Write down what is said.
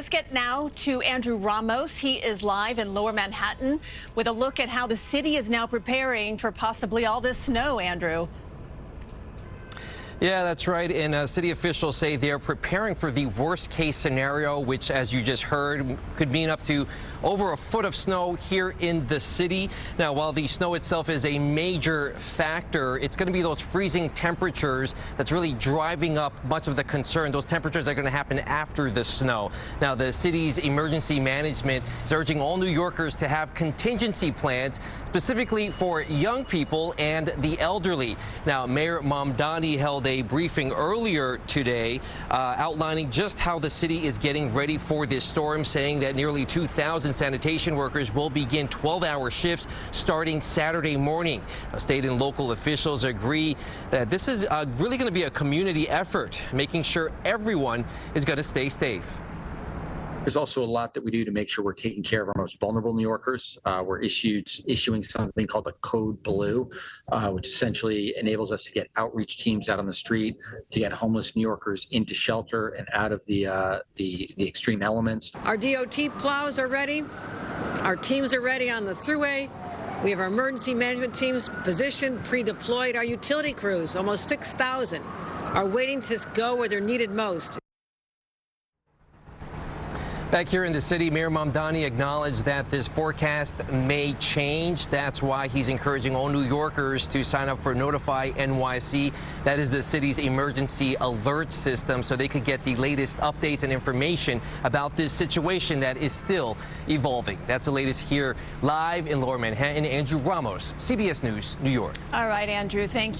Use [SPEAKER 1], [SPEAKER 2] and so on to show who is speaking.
[SPEAKER 1] Let's get now to Andrew Ramos. He is live in Lower Manhattan with a look at how the city is now preparing for possibly all this snow, Andrew.
[SPEAKER 2] Yeah, that's right. And city officials say they're preparing for the worst case scenario, which, as you just heard, could mean up to over a foot of snow here in the city. Now, while the snow itself is a major factor, it's going to be those freezing temperatures that's really driving up much of the concern. Those temperatures are going to happen after the snow. Now, the city's emergency management is urging all New Yorkers to have contingency plans, specifically for young people and the elderly. Now, Mayor Mamdani held a briefing earlier today outlining just how the city is getting ready for this storm, saying that nearly 2,000 sanitation workers will begin 12-hour shifts starting Saturday morning. Now, state and local officials agree that this is really going to be a community effort, making sure everyone is going to stay safe.
[SPEAKER 3] There's also a lot that we do to make sure we're taking care of our most vulnerable New Yorkers. We're issuing something called the Code Blue, which essentially enables us to get outreach teams out on the street, to get homeless New Yorkers into shelter and out of the extreme elements.
[SPEAKER 4] Our DOT plows are ready. Our teams are ready on the thruway. We have our emergency management teams positioned, pre-deployed. Our utility crews, almost 6,000, are waiting to go where they're needed most.
[SPEAKER 2] Back here in the city, Mayor Mamdani acknowledged that this forecast may change. That's why he's encouraging all New Yorkers to sign up for Notify NYC. That is the city's emergency alert system, so they could get the latest updates and information about this situation that is still evolving. That's the latest here live in Lower Manhattan. Andrew Ramos, CBS News, New York.
[SPEAKER 1] All right, Andrew, thank you.